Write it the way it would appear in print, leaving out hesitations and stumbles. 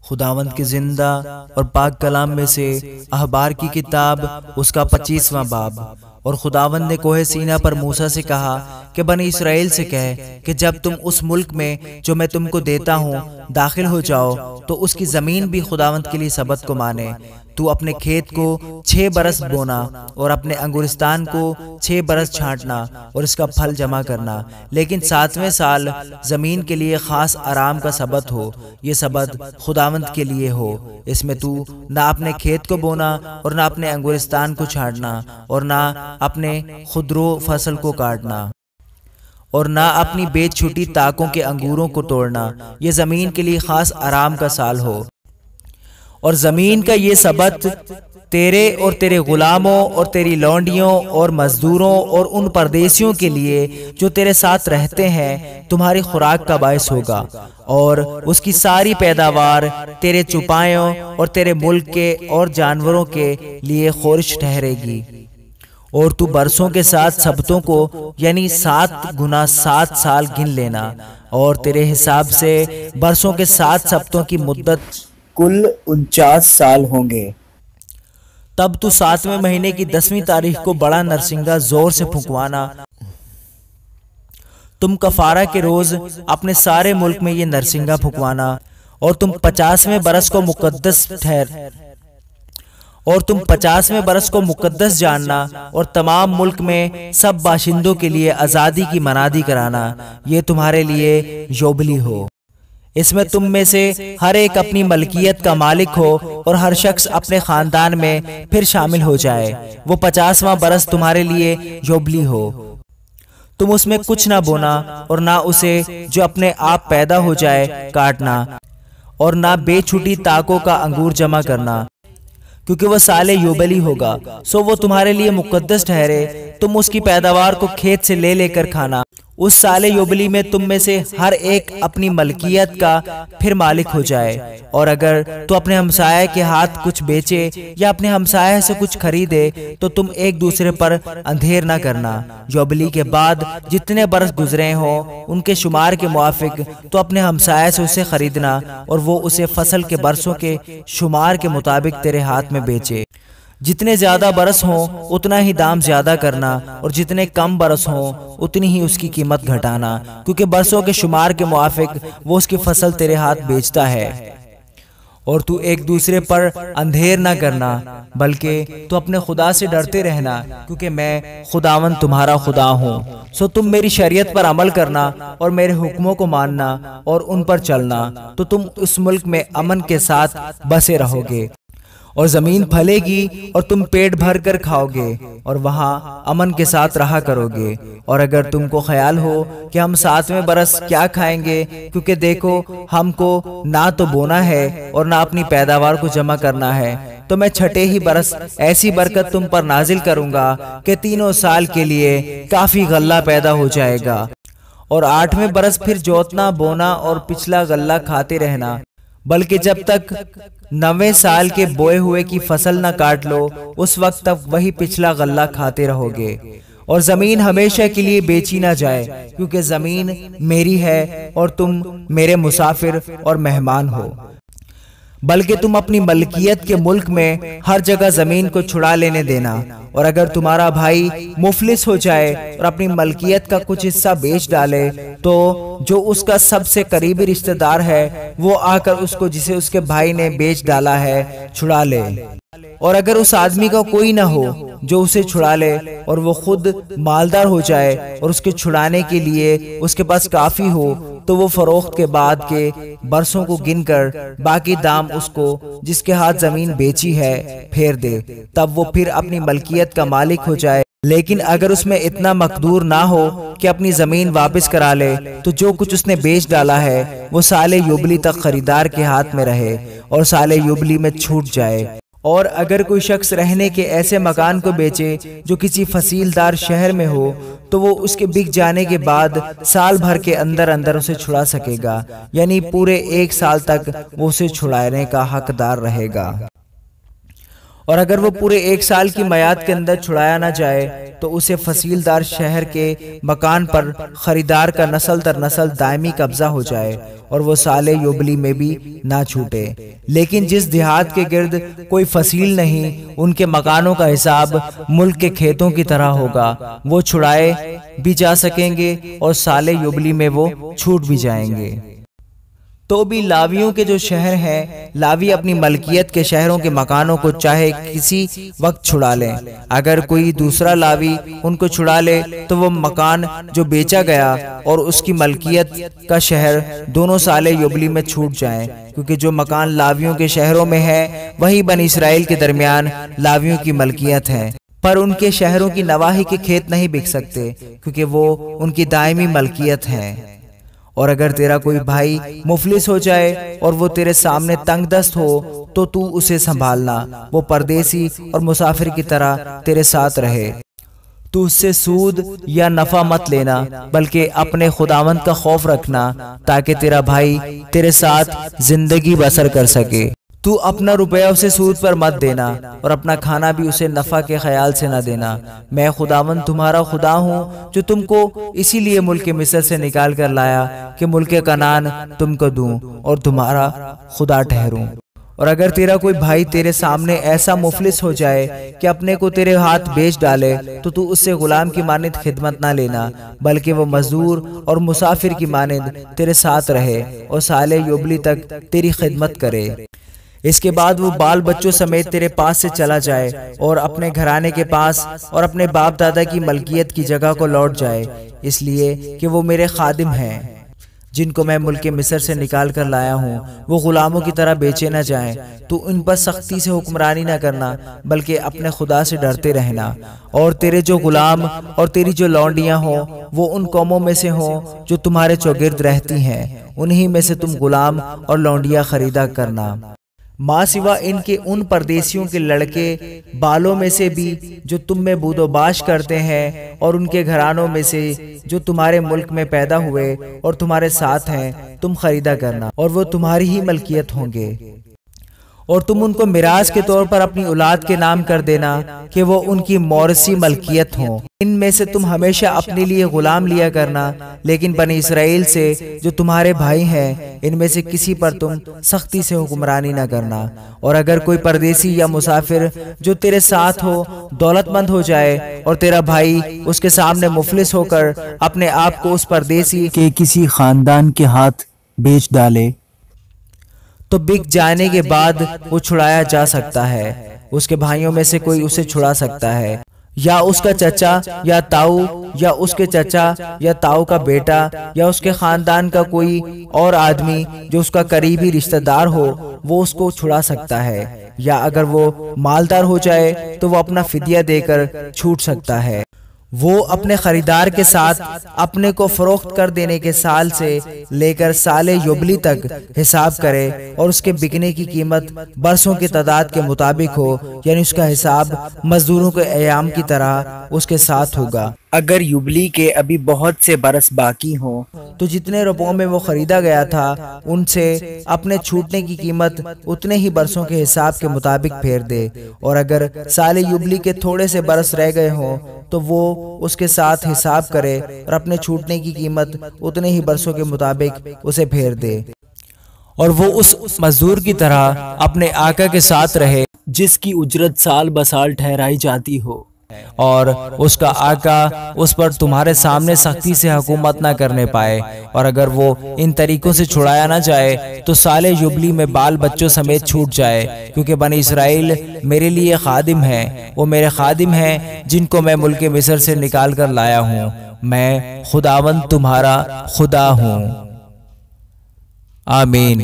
خداوند کے زندہ اور پاک کلام میں سے احبار کی کتاب اس کا 25واں باب۔ اور خداوند نے کوہ سینا پر موسیٰ سے کہا کہ بنی اسرائیل سے کہہ کہ جب تم اس ملک میں جو میں تم کو دیتا ہوں داخل ہو جاؤ تو اس کی زمین بھی خداوند کے لیے سبت کو مانے۔ تو اپنے کھیت کو 6 برس بونا اور اپنے انگورستان کو 6 برس چھانٹنا اور اس کا پھل جمع کرنا، لیکن 7ویں سال زمین کے لیے خاص آرام کا سبت ہو، یہ سبت خداوند کے لیے ہو۔ اس میں تو نہ اپنے کھیت کو بونا اور نہ اپنے انگورستان کو چھانٹنا اور نہ اپنے خودرو فصل کو کاٹنا اور نہ اپنی بے چھٹی تاکوں کے انگوروں کو توڑنا، یہ زمین کے لیے خاص آرام کا سال ہو۔ اور زمین کا یہ سبت تیرے اور تیرے غلاموں اور تیری لونڈیوں اور مزدوروں اور ان پردیسیوں کے لیے جو تیرے ساتھ رہتے ہیں تمہاری خوراک کا باعث ہوگا، اور اس کی ساری پیداوار تیرے چوپایوں اور تیرے ملک کے اور جانوروں کے لیے خورش ٹھہرے گی۔ اور تو برسوں کے ساتھ سبتوں کو یعنی 7 گنا 7 سال گن لینا، اور تیرے حساب سے برسوں کے 7 سبتوں کی مدت کل 49 سال ہوں گے۔ تب تو 7ویں مہینے کی 10ویں تاریخ کو بڑا نرسنگا زور سے پھونکوانا۔ تم کفارہ کے روز اپنے سارے ملک میں یہ نرسنگا پھونکوانا، اور تم 50ویں برس کو مقدس جاننا اور تمام ملک میں سب باشندوں کے لیے آزادی کی منادی کرانا، یہ تمہارے لیے یوبلی ہو۔ اس میں تم میں سے ہر ایک اپنی ملکیت کا مالک ہو اور ہر شخص اپنے خاندان میں پھر شامل ہو جائے۔ وہ 50واں برس تمہارے لیے یوبلی ہو۔ تم اس میں کچھ نہ بونا اور نہ اسے جو اپنے آپ پیدا ہو جائے کاٹنا، اور نہ بے چھٹی تاکوں کا انگور جمع کرنا، کیونکہ وہ سال یوبلی ہوگا، سو وہ تمہارے لیے مقدس ٹھہرے۔ تم اس کی پیداوار کو کھیت سے لے کر کھانا۔ اس سال یوبلی میں تم میں سے ہر ایک اپنی ملکیت کا پھر مالک ہو جائے۔ اور اگر تو اپنے ہمسائے کے ہاتھ کچھ بیچے یا اپنے ہمسائے سے کچھ خریدے تو تم ایک دوسرے پر اندھیر نہ کرنا۔ یوبلی کے بعد جتنے برس گزرے ہوں ان کے شمار کے موافق تو اپنے ہمسائے سے اسے خریدنا، اور وہ اسے فصل کے برسوں کے شمار کے مطابق تیرے ہاتھ میں بیچے۔ جتنے زیادہ برس ہوں اتنا ہی دام زیادہ کرنا، اور جتنے کم برس ہوں اتنی ہی اس کی قیمت گھٹانا، کیونکہ برسوں کے شمار کے موافق وہ اس کی فصل تیرے ہاتھ بیچتا ہے۔ اور تو ایک دوسرے پر اندھیر نہ کرنا، بلکہ تو اپنے خدا سے ڈرتے رہنا، کیونکہ میں خداوند تمہارا خدا ہوں۔ سو تم میری شریعت پر عمل کرنا اور میرے حکموں کو ماننا اور ان پر چلنا، تو تم اس ملک میں امن کے ساتھ بسے رہو گے، اور زمین پھلے گی اور تم پیٹ بھر کر کھاؤ گے اور وہاں امن کے ساتھ رہا کرو گے۔ اور اگر تم کو خیال ہو کہ ہم 7ویں برس کیا کھائیں گے، کیونکہ دیکھو ہم کو نہ تو بونا ہے اور نہ اپنی پیداوار کو جمع کرنا ہے، تو میں 6 ہی برس ایسی برکت تم پر نازل کروں گا کہ 3 سال کے لیے کافی غلہ پیدا ہو جائے گا، اور 8ویں برس پھر جوتنا بونا اور پچھلا غلہ کھاتے رہنا، بلکہ جب تک 9ویں سال کے بوئے ہوئے کی فصل نہ کاٹ لو اس وقت تک وہی پچھلا غلہ کھاتے رہو گے۔ اور زمین ہمیشہ کے لیے بیچی نہ جائے، کیونکہ زمین میری ہے اور تم میرے مسافر اور مہمان ہو، بلکہ تم اپنی ملکیت کے ملک میں ہر جگہ زمین کو چھڑا لینے دینا۔ اور اگر تمہارا بھائی مفلس ہو جائے اور اپنی ملکیت کا کچھ حصہ بیچ ڈالے، تو جو اس کا سب سے قریبی رشتہ دار ہے وہ آ کر اس کو جسے اس کے بھائی نے بیچ ڈالا ہے چھڑا لے۔ اور اگر اس آدمی کا کوئی نہ ہو جو اسے چھڑا لے اور وہ خود مالدار ہو جائے اور اس کے چھڑانے کے لیے اس کے پاس کافی ہو، تو وہ فروخت کے بعد کے برسوں کو گن کر باقی دام اس کو جس کے ہاتھ زمین بیچی ہے پھیر دے، تب وہ پھر اپنی ملکیت کا مالک ہو جائے۔ لیکن اگر اس میں اتنا مقدور نہ ہو کہ اپنی زمین واپس کرا لے، تو جو کچھ اس نے بیچ ڈالا ہے وہ سال یوبلی تک خریدار کے ہاتھ میں رہے اور سال یوبلی میں چھوٹ جائے۔ اور اگر کوئی شخص رہنے کے ایسے مکان کو بیچے جو کسی فصیلدار شہر میں ہو، تو وہ اس کے بک جانے کے بعد سال بھر کے اندر اسے چھڑا سکے گا، یعنی پورے 1 سال تک وہ اسے چھڑانے کا حقدار رہے گا۔ اور اگر وہ پورے 1 سال کی میعاد کے اندر چھڑایا نہ جائے تو اسے فصیل دار شہر کے مکان پر خریدار کا نسل در نسل دائمی قبضہ ہو جائے اور وہ سال یوبلی میں بھی نہ چھوٹے۔ لیکن جس دیہات کے گرد کوئی فصیل نہیں، ان کے مکانوں کا حساب ملک کے کھیتوں کی طرح ہوگا، وہ چھڑائے بھی جا سکیں گے اور سال یوبلی میں وہ چھوٹ بھی جائیں گے۔ تو بھی لاویوں کے جو شہر ہیں، لاوی اپنی ملکیت کے شہروں کے مکانوں کو چاہے کسی وقت چھڑا لیں۔ اگر کوئی دوسرا لاوی ان کو چھڑا لے تو وہ مکان جو بیچا گیا اور اس کی ملکیت کا شہر دونوں سال یوبلی میں چھوٹ جائیں، کیونکہ جو مکان لاویوں کے شہروں میں ہے وہی بنی اسرائیل کے درمیان لاویوں کی ملکیت ہے، پر ان کے شہروں کی نواحی کے کھیت نہیں بک سکتے کیونکہ وہ ان کی دائمی ملکیت ہیں۔ اور اگر تیرا کوئی بھائی مفلس ہو جائے اور وہ تیرے سامنے تنگ دست ہو تو تو اسے سنبھالنا، وہ پردیسی اور مسافر کی طرح تیرے ساتھ رہے۔ تو اس سے سود یا نفع مت لینا، بلکہ اپنے خداوند کا خوف رکھنا تاکہ تیرا بھائی تیرے ساتھ زندگی بسر کر سکے۔ تو اپنا روپیہ اسے سود پر مت دینا اور اپنا کھانا بھی اسے نفع کے خیال سے نہ دینا۔ میں خداوند تمہارا خدا ہوں جو تم کو اسی لیے ملک مصر سے نکال کر لایا کہ ملک کنعان تم کو دوں اور تمہارا خدا ٹھہروں۔ اور اگر تیرا کوئی بھائی تیرے سامنے ایسا مفلس ہو جائے کہ اپنے کو تیرے ہاتھ بیچ ڈالے تو تو اس سے غلام کی مانند خدمت نہ لینا، بلکہ وہ مزدور اور مسافر کی مانند تیرے ساتھ رہے اور سال یوبلی تک تیری خدمت کرے۔ اس کے بعد وہ بال بچوں سمیت تیرے پاس سے چلا جائے اور اپنے گھرانے کے پاس اور اپنے باپ دادا کی ملکیت کی جگہ کو لوٹ جائے، اس لیے کہ وہ میرے خادم ہیں جن کو میں ملک مصر سے نکال کر لایا ہوں۔ وہ غلاموں کی طرح بیچے نہ جائیں۔ تو ان پر سختی سے حکمرانی نہ کرنا، بلکہ اپنے خدا سے ڈرتے رہنا۔ اور تیرے جو غلام اور تیری جو لونڈیاں ہوں وہ ان قوموں میں سے ہوں جو تمہارے چوگرد رہتی ہیں، انہی میں سے تم غلام اور لونڈیاں خریدا کرنا۔ ماں سوا ان کے ان پردیسیوں کے لڑکے بالوں میں سے بھی جو تم میں بود و باش کرتے ہیں اور ان کے گھرانوں میں سے جو تمہارے ملک میں پیدا ہوئے اور تمہارے ساتھ ہیں تم خریدا کرنا، اور وہ تمہاری ہی ملکیت ہوں گے۔ اور تم ان کو میراث کے طور پر اپنی اولاد کے نام کر دینا کہ وہ ان کی موروثی ملکیت ہوں۔ ان میں سے تم ہمیشہ اپنے لیے غلام لیا کرنا، لیکن بنی اسرائیل سے جو تمہارے بھائی ہیں ان میں سے کسی پر تم سختی سے حکمرانی نہ کرنا۔ اور اگر کوئی پردیسی یا مسافر جو تیرے ساتھ ہو دولت مند ہو جائے اور تیرا بھائی اس کے سامنے مفلس ہو کر اپنے آپ کو اس پردیسی کے کسی خاندان کے ہاتھ بیچ ڈالے تو بک جانے کے بعد وہ چھڑایا جا سکتا ہے۔ اس کے بھائیوں میں سے کوئی اسے چھڑا سکتا ہے، یا اس کا چچا یا تاؤ یا اس کے چچا یا تاؤ کا بیٹا یا اس کے خاندان کا کوئی اور آدمی جو اس کا قریبی رشتہ دار ہو، وہ اس کو چھڑا سکتا ہے۔ یا اگر وہ مالدار ہو جائے تو وہ اپنا فدیہ دے کر چھوٹ سکتا ہے۔ وہ اپنے خریدار کے ساتھ اپنے کو فروخت کر دینے کے سال سے لے کر سال یوبلی تک حساب کرے اور اس کے بکنے کی قیمت برسوں کی تعداد کے مطابق ہو، یعنی اس کا حساب مزدوروں کے ایام کی طرح اس کے ساتھ ہوگا۔ اگر یوبلی کے ابھی بہت سے برس باقی ہوں تو جتنے روپوں میں وہ خریدا گیا تھا ان سے اپنے چھوٹنے کی قیمت اتنے ہی برسوں کے حساب کے مطابق پھیر دے۔ اور اگر سال یوبلی کے تھوڑے سے برس رہ گئے ہوں تو وہ اس کے ساتھ حساب کرے اور اپنے چھوٹنے کی قیمت اتنے ہی برسوں کے مطابق اسے پھیر دے، اور وہ اس مزدور کی طرح اپنے آقا کے ساتھ رہے جس کی اجرت سال بسال ٹھہرائی جاتی ہو، اور اس کا آقا اس پر تمہارے سامنے سختی سے حکومت نہ کرنے پائے۔ اور اگر وہ ان طریقوں سے چھڑایا نہ جائے تو سال یوبلی میں بال بچوں سمیت چھوٹ جائے، کیونکہ بنی اسرائیل میرے لیے خادم ہیں، وہ میرے خادم ہیں جن کو میں ملک مصر سے نکال کر لایا ہوں۔ میں خداوند تمہارا خدا ہوں۔ آمین۔